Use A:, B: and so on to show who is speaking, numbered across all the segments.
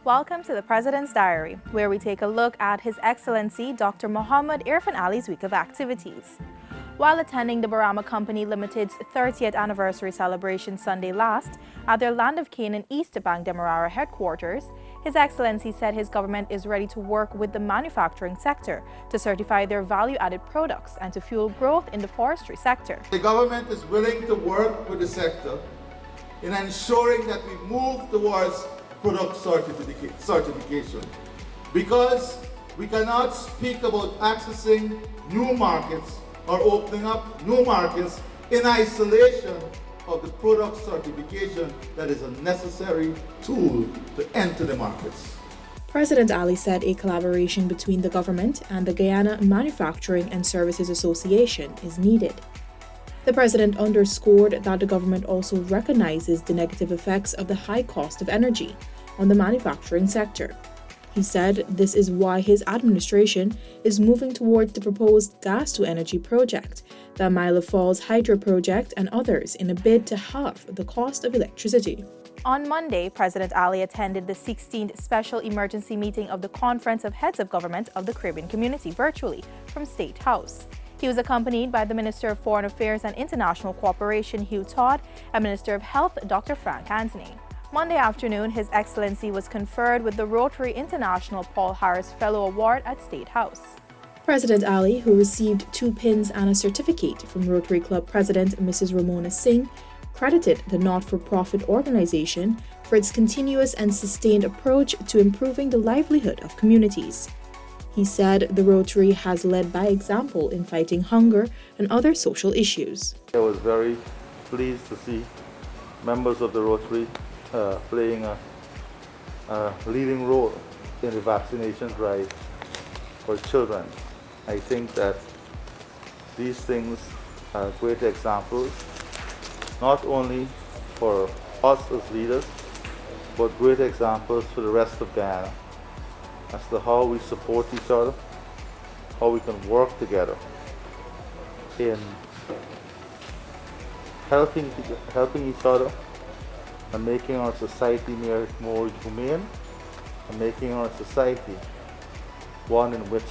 A: Welcome to the President's Diary, where we take a look at His Excellency Dr. Muhammad Irfan Ali's week of activities. While attending the Barama Company Limited's 30th anniversary celebration Sunday last at their Land of Canaan East Bank Demerara headquarters, His Excellency said his government is ready to work with the manufacturing sector to certify their value-added products and to fuel growth in the forestry sector.
B: The government is willing to work with the sector in ensuring that we move towards product certification, because we cannot speak about accessing new markets or opening up new markets in isolation of the product certification that is a necessary tool to enter the markets.
C: President Ali said a collaboration between the government and the Guyana Manufacturing and Services Association is needed. The president underscored that the government also recognizes the negative effects of the high cost of energy on the manufacturing sector. He said this is why his administration is moving towards the proposed gas-to-energy project, the Myla Falls Hydro Project, and others in a bid to halve the cost of electricity.
A: On Monday, President Ali attended the 16th Special Emergency Meeting of the Conference of Heads of Government of the Caribbean Community virtually from State House. He was accompanied by the Minister of Foreign Affairs and International Cooperation, Hugh Todd, and Minister of Health, Dr. Frank Anthony. Monday afternoon, His Excellency was conferred with the Rotary International Paul Harris Fellow Award at State House.
C: President Ali, who received 2 pins and a certificate from Rotary Club President Mrs. Ramona Singh, credited the not-for-profit organization for its continuous and sustained approach to improving the livelihood of communities. He said the Rotary has led by example in fighting hunger and other social issues.
D: I was very pleased to see members of the Rotary playing a leading role in the vaccination drive for children. I think that these things are great examples, not only for us as leaders, but great examples for the rest of Guyana as to how we support each other, how we can work together in helping each other and making our society more humane and making our society one in which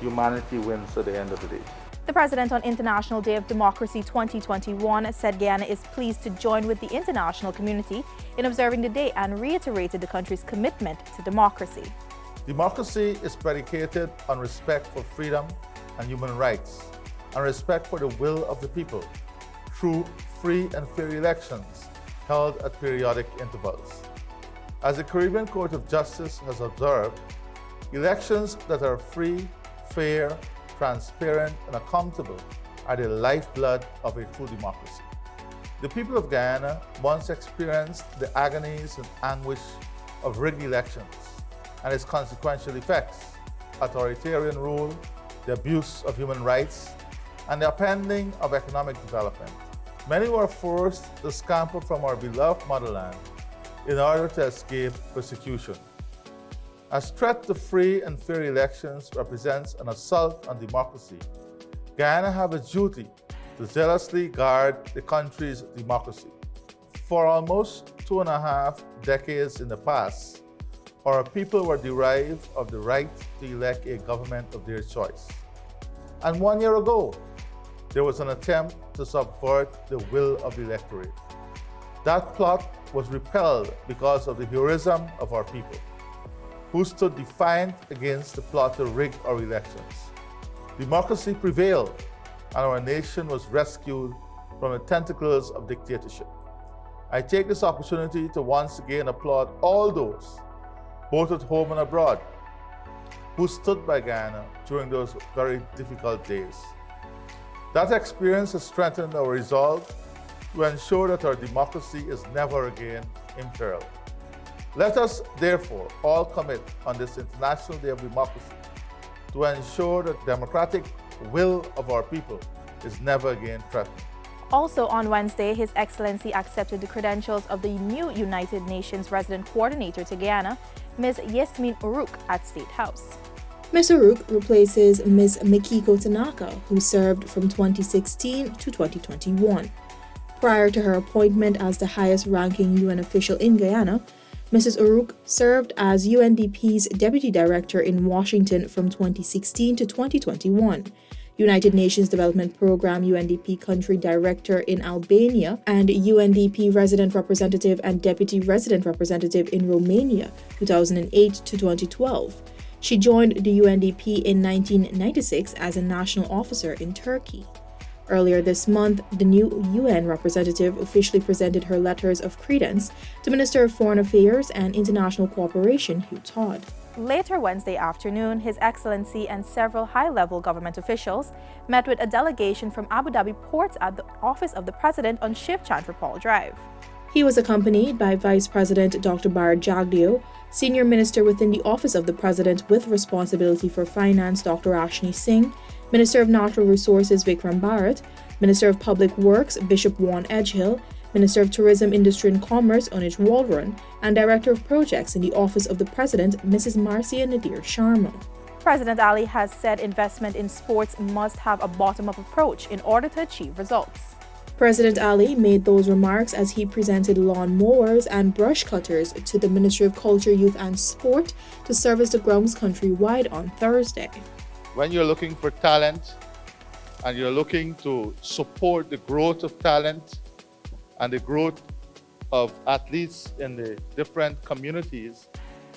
D: humanity wins at the end of the day.
A: The President on International Day of Democracy 2021 said Guyana is pleased to join with the international community in observing the day and reiterated the country's commitment to democracy.
B: Democracy is predicated on respect for freedom and human rights, and respect for the will of the people through free and fair elections held at periodic intervals. As the Caribbean Court of Justice has observed, elections that are free, fair, transparent, and accountable are the lifeblood of a true democracy. The people of Guyana once experienced the agonies and anguish of rigged elections and its consequential effects: authoritarian rule, the abuse of human rights, and the upending of economic development. Many were forced to scamper from our beloved motherland in order to escape persecution. As threat to free and fair elections represents an assault on democracy, Guyana have a duty to zealously guard the country's democracy. For almost 2.5 decades in the past, our people were deprived of the right to elect a government of their choice. And 1 year ago, there was an attempt to subvert the will of the electorate. That plot was repelled because of the heroism of our people, who stood defiant against the plot to rig our elections. Democracy prevailed, and our nation was rescued from the tentacles of dictatorship. I take this opportunity to once again applaud all those, both at home and abroad, who stood by Guyana during those very difficult days. That experience has strengthened our resolve to ensure that our democracy is never again imperiled. Let us, therefore, all commit on this International Day of Democracy to ensure that the democratic will of our people is never again threatened.
A: Also on Wednesday, His Excellency accepted the credentials of the new United Nations Resident Coordinator to Guyana, Ms. Yasmin Uruk, at State House.
C: Ms. Uruk replaces Ms. Mikiko Tanaka, who served from 2016 to 2021. Prior to her appointment as the highest-ranking UN official in Guyana, Mrs. Uruk served as UNDP's Deputy Director in Washington from 2016 to 2021, United Nations Development Programme UNDP Country Director in Albania, and UNDP Resident Representative and Deputy Resident Representative in Romania, 2008 to 2012. She joined the UNDP in 1996 as a national officer in Turkey. Earlier this month, the new UN representative officially presented her letters of credence to Minister of Foreign Affairs and International Cooperation, Hugh Todd.
A: Later Wednesday afternoon, His Excellency and several high-level government officials met with a delegation from Abu Dhabi Ports at the office of the President on Shiv Chandra Paul Drive.
C: He was accompanied by Vice President Dr. Bharat Jagdeo, Senior Minister within the Office of the President with responsibility for Finance Dr. Ashni Singh, Minister of Natural Resources Vikram Bharat, Minister of Public Works Bishop Juan Edgehill, Minister of Tourism, Industry and Commerce Anuj Waldron, and Director of Projects in the Office of the President Mrs. Marcia Nadir Sharma.
A: President Ali has said investment in sports must have a bottom-up approach in order to achieve results.
C: President Ali made those remarks as he presented lawn mowers and brush cutters to the Ministry of Culture, Youth and Sport to service the grounds countrywide on Thursday.
B: When you're looking for talent and you're looking to support the growth of talent and the growth of athletes in the different communities,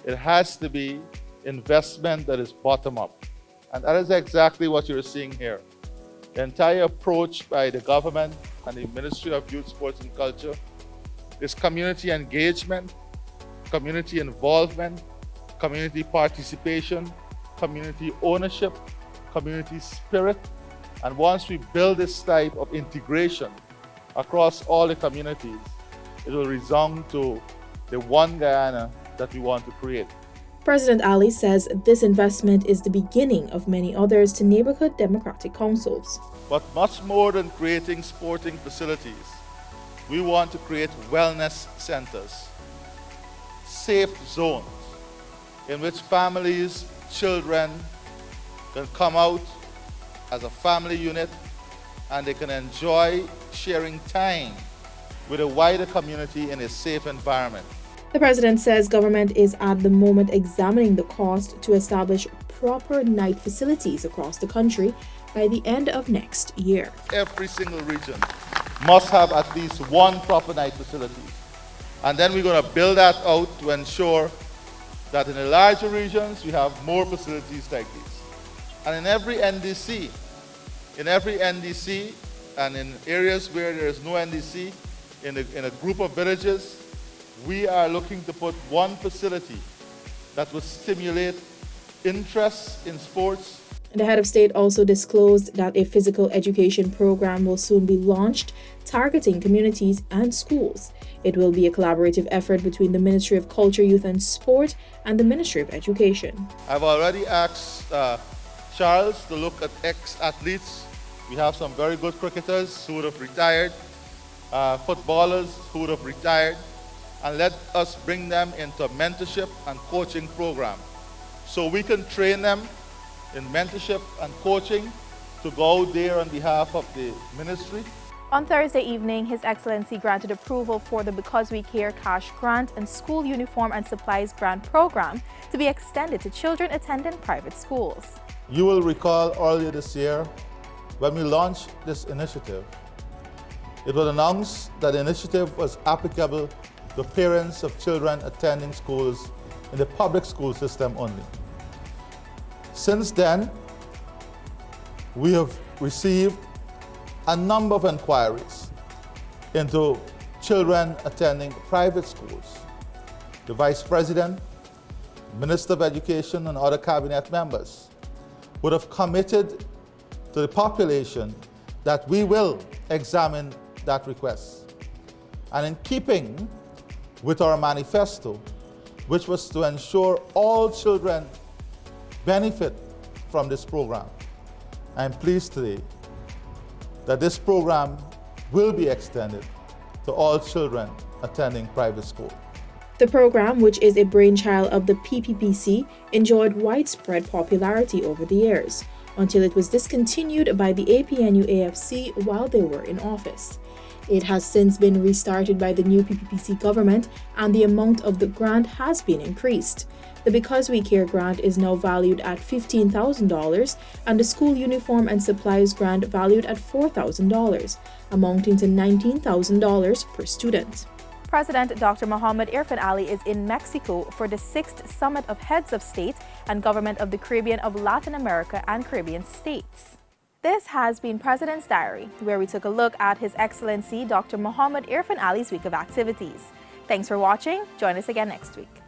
B: it has to be investment that is bottom up. And that is exactly what you're seeing here. The entire approach by the government and the Ministry of Youth, Sports and Culture is community engagement, community involvement, community participation, community ownership, community spirit. And once we build this type of integration across all the communities, it will resound to the one Guyana that we want to create.
C: President Ali says this investment is the beginning of many others to neighborhood democratic councils.
B: But much more than creating sporting facilities, we want to create wellness centers, safe zones in which families, children can come out as a family unit and they can enjoy sharing time with a wider community in a safe environment.
C: The president says government is at the moment examining the cost to establish proper night facilities across the country by the end of next year.
B: Every single region must have at least one proper night facility. And then we're going to build that out to ensure that in the larger regions we have more facilities like these. And in every NDC and in areas where there is no NDC, in a group of villages, we are looking to put one facility that will stimulate interest in sports.
C: The head of state also disclosed that a physical education program will soon be launched, targeting communities and schools. It will be a collaborative effort between the Ministry of Culture, Youth and Sport and the Ministry of Education.
B: I've already asked Charles to look at ex-athletes. We have some very good cricketers who would have retired, footballers who would have retired, and let us bring them into a mentorship and coaching program so we can train them in mentorship and coaching to go out there on behalf of the ministry.
A: On Thursday evening, His Excellency granted approval for the Because We Care cash grant and school uniform and supplies grant program to be extended to children attending private schools.
B: You will recall earlier this year when we launched this initiative, it was announced that the initiative was applicable to parents of children attending schools in the public school system only. Since then, we have received a number of inquiries into children attending private schools. The Vice President, Minister of Education, and other cabinet members would have committed to the population that we will examine that request. And in keeping with our manifesto, which was to ensure all children benefit from this program, I am pleased today that this program will be extended to all children attending private school.
C: The program, which is a brainchild of the PPPC, enjoyed widespread popularity over the years, until it was discontinued by the APNU-AFC while they were in office. It has since been restarted by the new PPPC government, and the amount of the grant has been increased. The Because We Care grant is now valued at $15,000, and the school uniform and supplies grant valued at $4,000, amounting to $19,000 per student.
A: President Dr. Mohamed Irfan Ali is in Mexico for the 6th Summit of Heads of State and Government of the Caribbean, of Latin America and Caribbean states. This has been President's Diary, where we took a look at His Excellency Dr. Mohamed Irfan Ali's week of activities. Thanks for watching. Join us again next week.